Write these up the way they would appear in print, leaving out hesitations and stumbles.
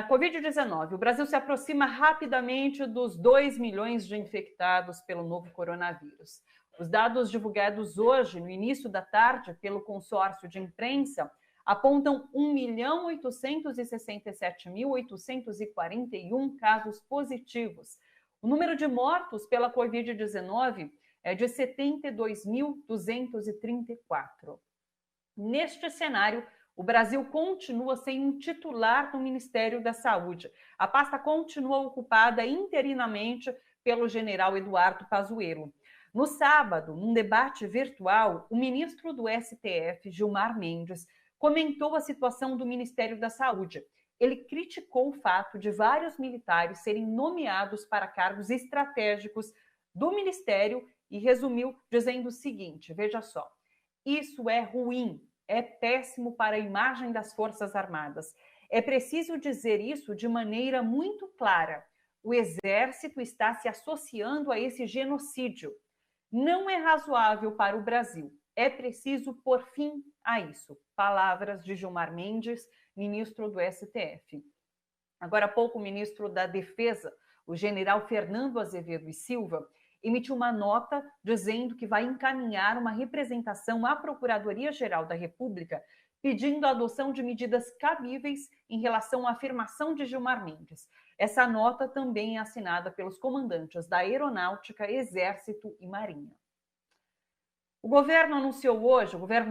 Covid-19. O Brasil se aproxima rapidamente dos 2 milhões de infectados pelo novo coronavírus. Os dados divulgados hoje, no início da tarde, pelo consórcio de imprensa, apontam 1.867.841 casos positivos. O número de mortos pela Covid-19 é de 72.234. Neste cenário, o Brasil continua sem um titular no Ministério da Saúde. A pasta continua ocupada interinamente pelo general Eduardo Pazuello. No sábado, num debate virtual, o ministro do STF, Gilmar Mendes, comentou a situação do Ministério da Saúde. Ele criticou o fato de vários militares serem nomeados para cargos estratégicos do Ministério e resumiu dizendo o seguinte, veja só, isso é ruim, é péssimo para a imagem das Forças Armadas. É preciso dizer isso de maneira muito clara. O Exército está se associando a esse genocídio. Não é razoável para o Brasil. É preciso pôr fim a isso. Palavras de Gilmar Mendes, ministro do STF. Agora há pouco, o ministro da Defesa, o general Fernando Azevedo e Silva, emitiu uma nota dizendo que vai encaminhar uma representação à Procuradoria-Geral da República pedindo a adoção de medidas cabíveis em relação à afirmação de Gilmar Mendes. Essa nota também é assinada pelos comandantes da Aeronáutica, Exército e Marinha. O governo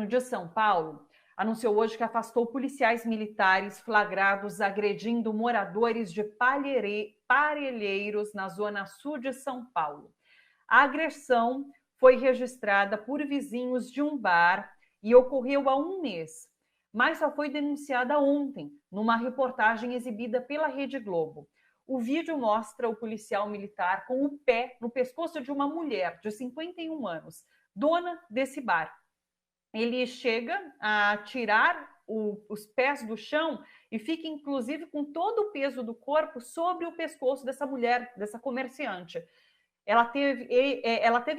de São Paulo, anunciou hoje que afastou policiais militares flagrados agredindo moradores de Parelheiros na zona sul de São Paulo. A agressão foi registrada por vizinhos de um bar e ocorreu há um mês, mas só foi denunciada ontem, numa reportagem exibida pela Rede Globo. O vídeo mostra o policial militar com o pé no pescoço de uma mulher de 51 anos, dona desse bar. Ele chega a tirar os pés do chão e fica, inclusive, com todo o peso do corpo sobre o pescoço dessa mulher, dessa comerciante. Ela teve,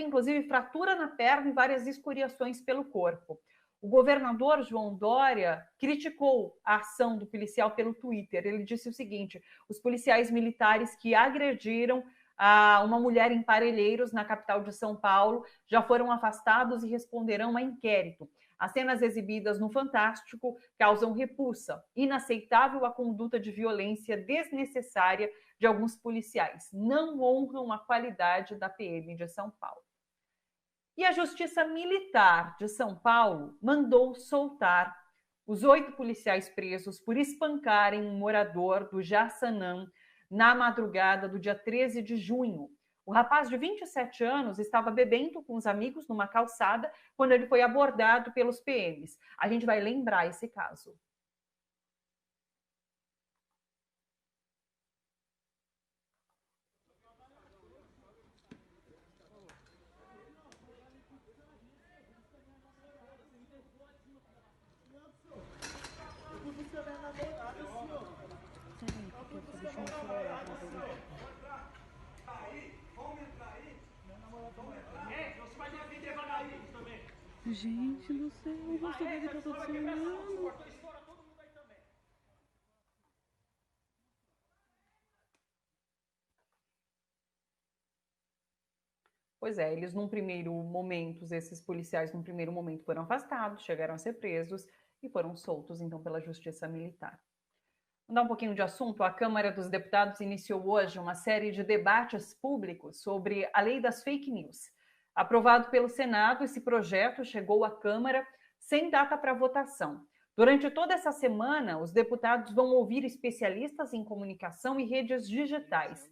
inclusive, fratura na perna e várias escoriações pelo corpo. O governador João Dória criticou a ação do policial pelo Twitter. Ele disse o seguinte: os policiais militares que agrediram uma mulher em Parelheiros, na capital de São Paulo, já foram afastados e responderão a inquérito. As cenas exibidas no Fantástico causam repulsa. Inaceitável a conduta de violência desnecessária de alguns policiais. Não honram a qualidade da PM de São Paulo. E a Justiça Militar de São Paulo mandou soltar os 8 policiais presos por espancarem um morador do Jaçanã na madrugada do dia 13 de junho. O rapaz de 27 anos estava bebendo com os amigos numa calçada quando ele foi abordado pelos PMs. A gente vai lembrar esse caso. Gente do céu, o rosto dele tá todo sangrando. Pois é, eles esses policiais num primeiro momento foram afastados, chegaram a ser presos e foram soltos então pela Justiça Militar. Vamos dar um pouquinho de assunto. A Câmara dos Deputados iniciou hoje uma série de debates públicos sobre a lei das fake news. Aprovado pelo Senado, esse projeto chegou à Câmara sem data para votação. Durante toda essa semana, os deputados vão ouvir especialistas em comunicação e redes digitais.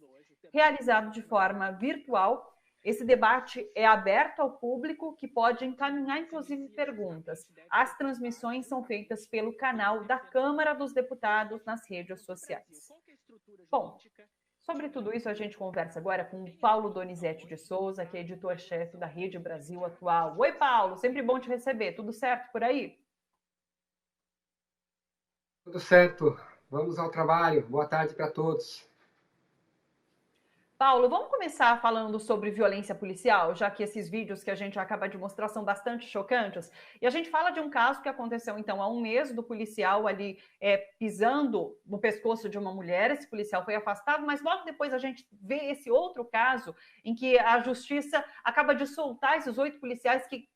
Realizado de forma virtual, esse debate é aberto ao público, que pode encaminhar, inclusive, perguntas. As transmissões são feitas pelo canal da Câmara dos Deputados nas redes sociais. Bom, sobre tudo isso, a gente conversa agora com o Paulo Donizete de Souza, que é editor-chefe da Rede Brasil Atual. Oi, Paulo, sempre bom te receber. Tudo certo por aí? Tudo certo. Vamos ao trabalho. Boa tarde para todos. Paulo, vamos começar falando sobre violência policial, já que esses vídeos que a gente acaba de mostrar são bastante chocantes. E a gente fala de um caso que aconteceu, então, há um mês, do policial ali pisando no pescoço de uma mulher. Esse policial foi afastado, mas logo depois a gente vê esse outro caso em que a justiça acaba de soltar esses 8 policiais que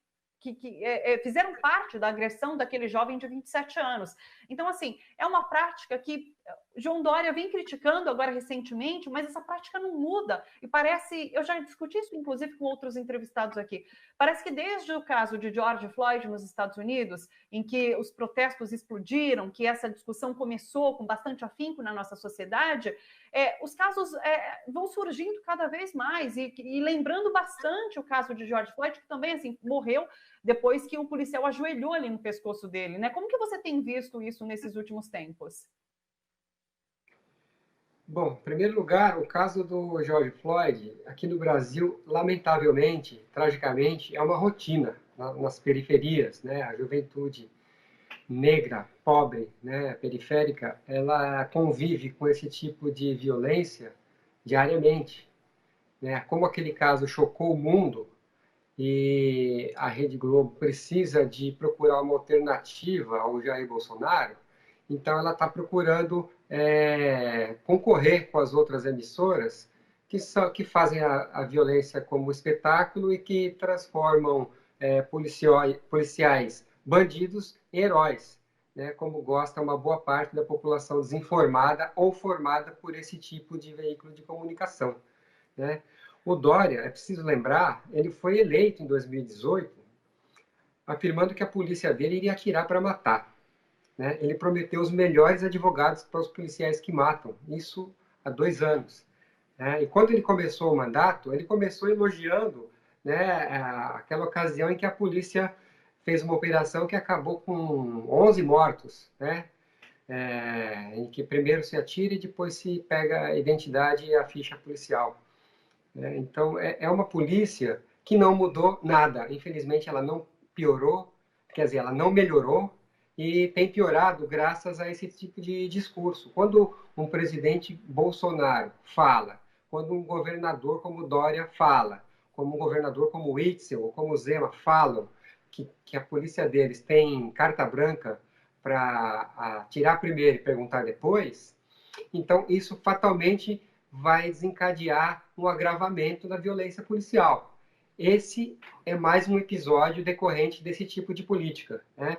fizeram parte da agressão daquele jovem de 27 anos. Então, assim, é uma prática que João Dória vem criticando agora recentemente, mas essa prática não muda. E parece, eu já discuti isso inclusive com outros entrevistados aqui, parece que desde o caso de George Floyd nos Estados Unidos, em que os protestos explodiram, que essa discussão começou com bastante afinco na nossa sociedade, os casos vão surgindo cada vez mais, e lembrando bastante o caso de George Floyd, que também assim, morreu depois que o policial ajoelhou ali no pescoço dele, né? Como que você tem visto isso nesses últimos tempos? Bom, em primeiro lugar, o caso do George Floyd, aqui no Brasil, lamentavelmente, tragicamente, é uma rotina nas periferias, né? A juventude negra, pobre, né, periférica, ela convive com esse tipo de violência diariamente, né? Como aquele caso chocou o mundo e a Rede Globo precisa de procurar uma alternativa ao Jair Bolsonaro, então ela está procurando concorrer com as outras emissoras que fazem a violência como espetáculo e que transformam policiais bandidos em heróis, né, como gosta uma boa parte da população desinformada ou formada por esse tipo de veículo de comunicação, né? O Dória, é preciso lembrar, ele foi eleito em 2018 afirmando que a polícia dele iria atirar para matar, né? Ele prometeu os melhores advogados para os policiais que matam, isso há 2 anos, né? E quando ele começou o mandato, ele começou elogiando, né, aquela ocasião em que a polícia fez uma operação que acabou com 11 mortos, né? Em que primeiro se atira e depois se pega a identidade e a ficha policial. Então, é uma polícia que não mudou nada. Infelizmente, ela não piorou, quer dizer, ela não melhorou e tem piorado graças a esse tipo de discurso. Quando um presidente Bolsonaro fala, quando um governador como Dória fala, como um governador como Witzel ou como Zema falam que a polícia deles tem carta branca para atirar primeiro e perguntar depois, então isso fatalmente vai desencadear um agravamento da violência policial. Esse é mais um episódio decorrente desse tipo de política, né?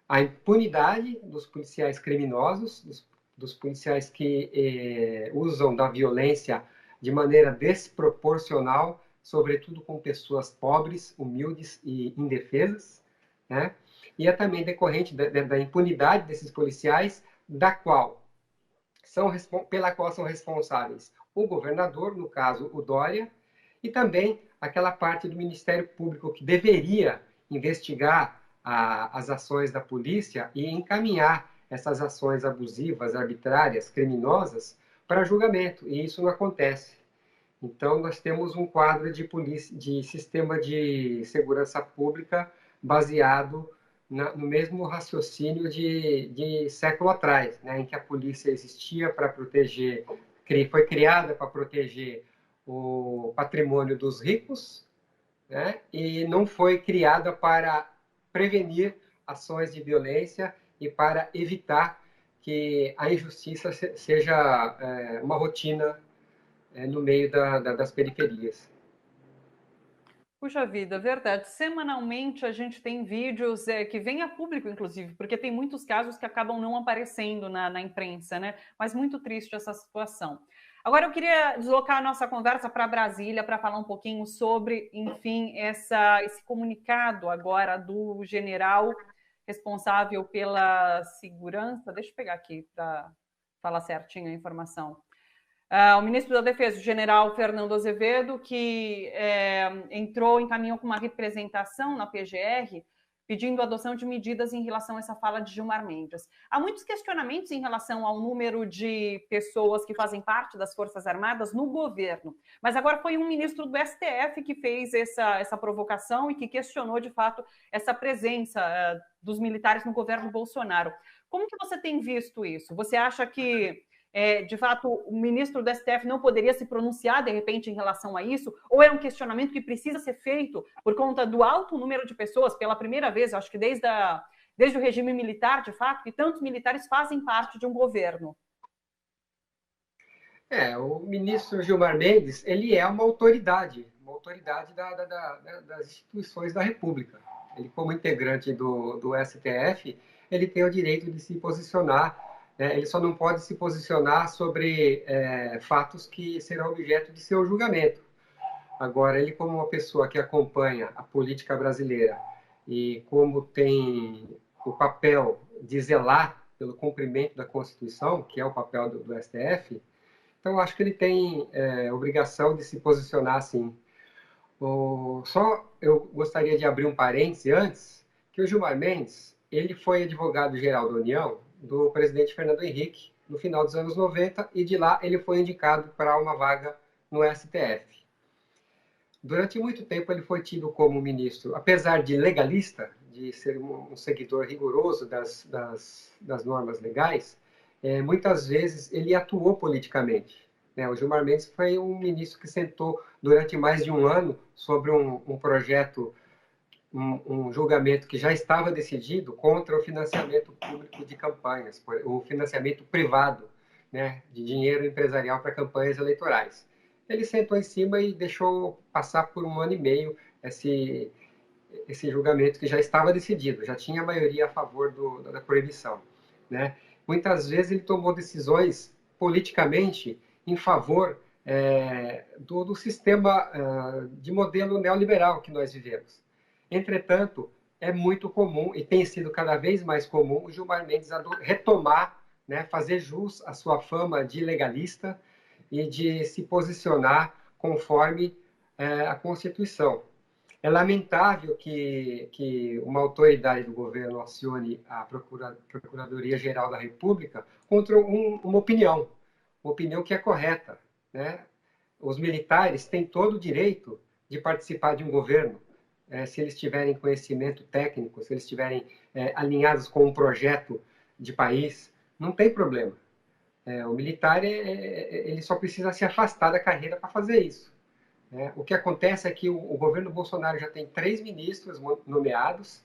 A impunidade dos policiais criminosos, dos policiais que usam da violência de maneira desproporcional, sobretudo com pessoas pobres, humildes e indefesas, né? E é também decorrente da impunidade desses policiais, pela qual são responsáveis o governador, no caso o Dória, e também aquela parte do Ministério Público que deveria investigar as ações da polícia e encaminhar essas ações abusivas, arbitrárias, criminosas para julgamento, e isso não acontece. Então, nós temos um quadro de sistema de segurança pública baseado no mesmo raciocínio de século atrás, né, em que a polícia existia para proteger, foi criada para proteger o patrimônio dos ricos, né, e não foi criada para prevenir ações de violência e para evitar que a injustiça seja uma rotina no meio das periferias. Puxa vida, verdade. Semanalmente a gente tem vídeos que vêm a público, inclusive, porque tem muitos casos que acabam não aparecendo na imprensa, né? Mas muito triste essa situação. Agora eu queria deslocar a nossa conversa para Brasília para falar um pouquinho sobre, enfim, esse comunicado agora do general responsável pela segurança. Deixa eu pegar aqui para falar certinho a informação. O ministro da Defesa, o general Fernando Azevedo, que encaminhou com uma representação na PGR, pedindo a adoção de medidas em relação a essa fala de Gilmar Mendes. Há muitos questionamentos em relação ao número de pessoas que fazem parte das Forças Armadas no governo, mas agora foi um ministro do STF que fez essa provocação e que questionou, de fato, essa presença dos militares no governo Bolsonaro. Como que você tem visto isso? Você acha que De fato, o ministro do STF não poderia se pronunciar, de repente, em relação a isso? Ou é um questionamento que precisa ser feito por conta do alto número de pessoas, pela primeira vez, acho que desde o regime militar, de fato, que tantos militares fazem parte de um governo? O ministro Gilmar Mendes, ele é uma autoridade das instituições da República. Ele, como integrante do STF, ele tem o direito de se posicionar, né? Ele só não pode se posicionar sobre fatos que serão objeto de seu julgamento. Agora, ele, como uma pessoa que acompanha a política brasileira e como tem o papel de zelar pelo cumprimento da Constituição, que é o papel do STF, então acho que ele tem obrigação de se posicionar assim. Só eu gostaria de abrir um parêntese antes, que o Gilmar Mendes, ele foi advogado-geral da União do presidente Fernando Henrique no final dos anos 90 e de lá ele foi indicado para uma vaga no STF. Durante muito tempo ele foi tido como ministro, apesar de legalista, de ser um seguidor rigoroso das normas legais, muitas vezes ele atuou politicamente. O Gilmar Mendes foi um ministro que sentou durante mais de um ano sobre um projeto, um julgamento que já estava decidido contra o financiamento público de campanhas, o financiamento privado, né, de dinheiro empresarial para campanhas eleitorais. Ele sentou em cima e deixou passar por um ano e meio esse julgamento que já estava decidido, já tinha a maioria a favor da proibição, né? Muitas vezes ele tomou decisões politicamente em favor do sistema de modelo neoliberal que nós vivemos. Entretanto, é muito comum, e tem sido cada vez mais comum, o Gilmar Mendes retomar, né, fazer jus à sua fama de legalista e de se posicionar conforme a Constituição. É lamentável que uma autoridade do governo acione a Procuradoria-Geral da República contra uma opinião que é correta, né? Os militares têm todo o direito de participar de um governo, se eles tiverem conhecimento técnico, se eles estiverem alinhados com um projeto de país, não tem problema. O militar ele só precisa se afastar da carreira para fazer isso. O que acontece é que o governo Bolsonaro já tem 3 ministros nomeados,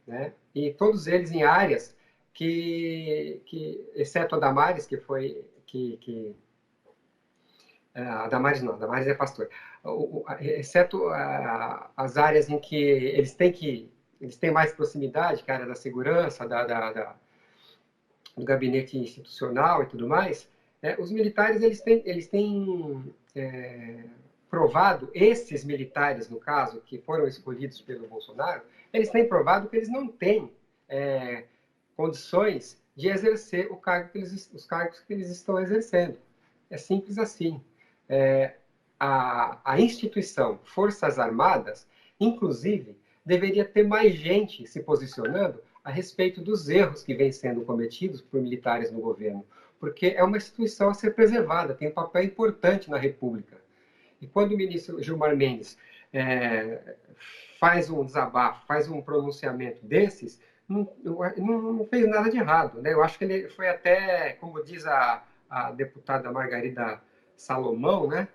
né, e todos eles em áreas que exceto a Damares, a Damares é pastor, exceto as áreas em que eles têm mais proximidade, que é a área da segurança, do gabinete institucional e tudo mais, os militares eles têm provado, esses militares, no caso, que foram escolhidos pelo Bolsonaro, eles têm provado que eles não têm condições de exercer os cargos que eles estão exercendo. É simples assim. A instituição Forças Armadas, inclusive, deveria ter mais gente se posicionando a respeito dos erros que vêm sendo cometidos por militares no governo, porque é uma instituição a ser preservada, tem um papel importante na República. E quando o ministro Gilmar Mendes faz um desabafo, faz um pronunciamento desses, não fez nada de errado, né? Eu acho que ele foi até, como diz a deputada Margarida Salomão, né?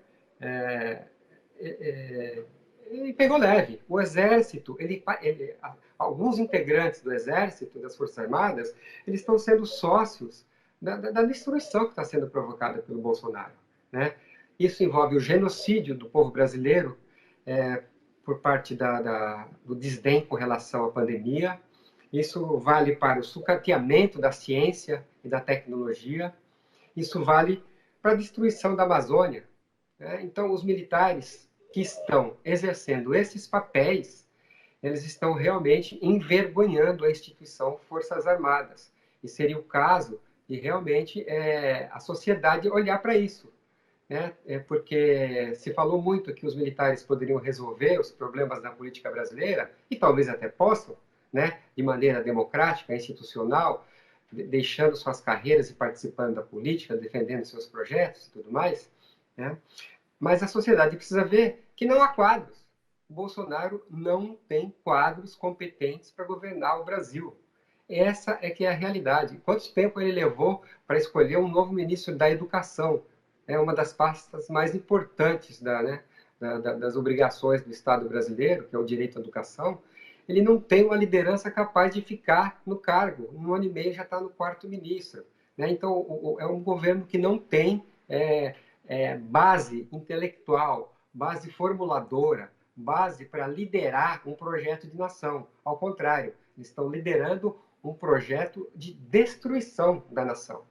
Ele pegou leve. O Exército, alguns integrantes do Exército, das Forças Armadas, eles estão sendo sócios da destruição que está sendo provocada pelo Bolsonaro, né? Isso envolve o genocídio do povo brasileiro por parte do desdém com relação à pandemia. Isso vale para o sucateamento da ciência e da tecnologia. Isso vale para a destruição da Amazônia, né? Então, os militares que estão exercendo esses papéis, eles estão realmente envergonhando a instituição Forças Armadas. E seria o caso de realmente a sociedade olhar para isso, né? Porque se falou muito que os militares poderiam resolver os problemas da política brasileira, e talvez até possam, né? De maneira democrática, institucional, deixando suas carreiras e participando da política, defendendo seus projetos e tudo mais, né? Mas a sociedade precisa ver que não há quadros. O Bolsonaro não tem quadros competentes para governar o Brasil. Essa é que é a realidade. Quanto tempo ele levou para escolher um novo ministro da Educação? É uma das pastas mais importantes né, das obrigações do Estado brasileiro, que é o direito à educação. Ele não tem uma liderança capaz de ficar no cargo. Em 1 ano e meio já está no quarto ministro. Né? Então, é um governo que não tem base intelectual, base formuladora, base para liderar um projeto de nação. Ao contrário, eles estão liderando um projeto de destruição da nação.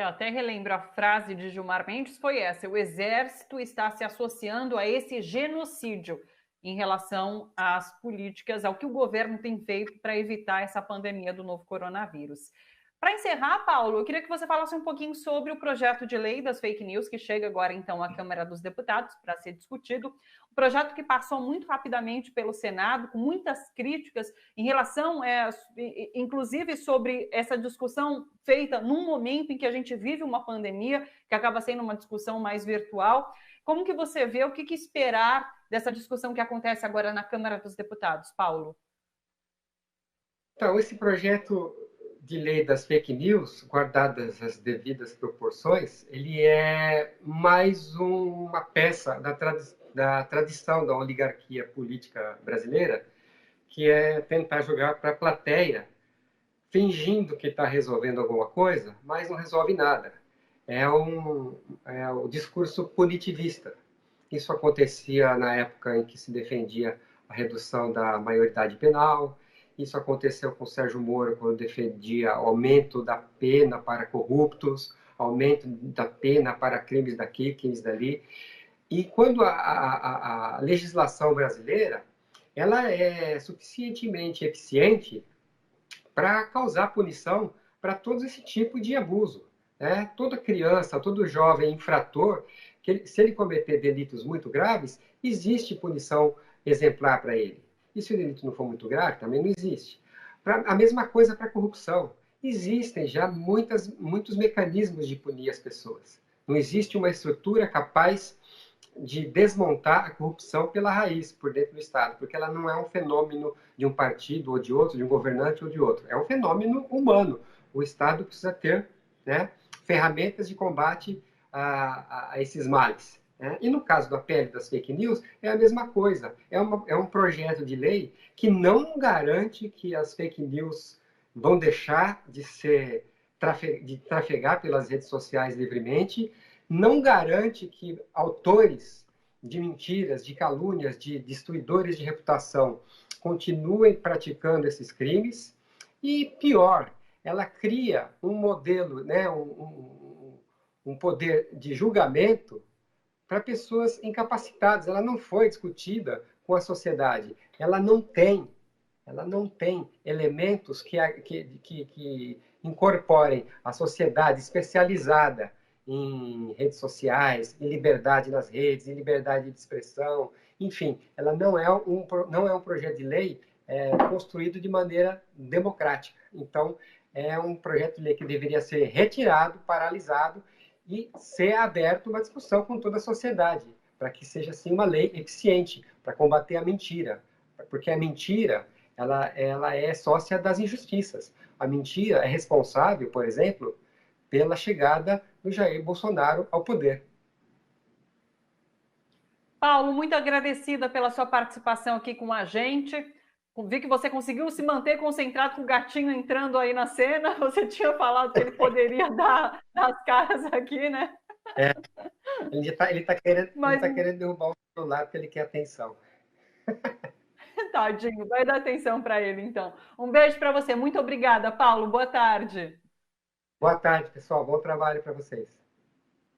Até relembro a frase de Gilmar Mendes, foi essa: o Exército está se associando a esse genocídio em relação às políticas, ao que o governo tem feito para evitar essa pandemia do novo coronavírus. Para encerrar, Paulo, eu queria que você falasse um pouquinho sobre o projeto de lei das fake news, que chega agora, então, à Câmara dos Deputados para ser discutido. Um projeto que passou muito rapidamente pelo Senado, com muitas críticas em relação, inclusive, sobre essa discussão feita num momento em que a gente vive uma pandemia, que acaba sendo uma discussão mais virtual. Como que você vê, o que esperar dessa discussão que acontece agora na Câmara dos Deputados, Paulo? Então, esse projeto de lei das fake news, guardadas as devidas proporções, ele é mais uma peça da tradição da oligarquia política brasileira, que é tentar jogar para a plateia, fingindo que está resolvendo alguma coisa, mas não resolve nada. É o discurso punitivista. Isso acontecia na época em que se defendia a redução da maioridade penal. Isso aconteceu com o Sérgio Moro quando defendia aumento da pena para corruptos, aumento da pena para crimes daqui, crimes dali. E quando a legislação brasileira ela é suficientemente eficiente para causar punição para todo esse tipo de abuso. Né? Toda criança, todo jovem infrator, se ele cometer delitos muito graves, existe punição exemplar para ele. E se o delito não for muito grave, também não existe. A mesma coisa para a corrupção. Existem já muitos mecanismos de punir as pessoas. Não existe uma estrutura capaz de desmontar a corrupção pela raiz, por dentro do Estado, porque ela não é um fenômeno de um partido ou de outro, de um governante ou de outro. É um fenômeno humano. O Estado precisa ter, né, ferramentas de combate a esses males. Né? E no caso da PL das fake news, é a mesma coisa. É um projeto de lei que não garante que as fake news vão deixar de trafegar pelas redes sociais livremente, não garante que autores de mentiras, de calúnias, de destruidores de reputação continuem praticando esses crimes. E pior, ela cria um modelo, né, um poder de julgamento para pessoas incapacitadas. Ela não foi discutida com a sociedade. Ela não tem elementos que incorporem a sociedade especializada em redes sociais, em liberdade nas redes, em liberdade de expressão, enfim, ela não é um projeto de lei construído de maneira democrática. Então, é um projeto de lei que deveria ser retirado, paralisado e ser aberto uma discussão com toda a sociedade, para que seja, assim, uma lei eficiente para combater a mentira. Porque a mentira, ela é sócia das injustiças. A mentira é responsável, por exemplo, pela chegada do Jair Bolsonaro ao poder. Paulo, muito agradecida pela sua participação aqui com a gente. Vi que você conseguiu se manter concentrado com o gatinho entrando aí na cena. Você tinha falado que ele poderia dar as caras aqui, né? Ele tá querendo derrubar o celular porque ele quer atenção. Tadinho, vai dar atenção para ele, então. Um beijo para você. Muito obrigada, Paulo. Boa tarde. Boa tarde, pessoal. Bom trabalho para vocês.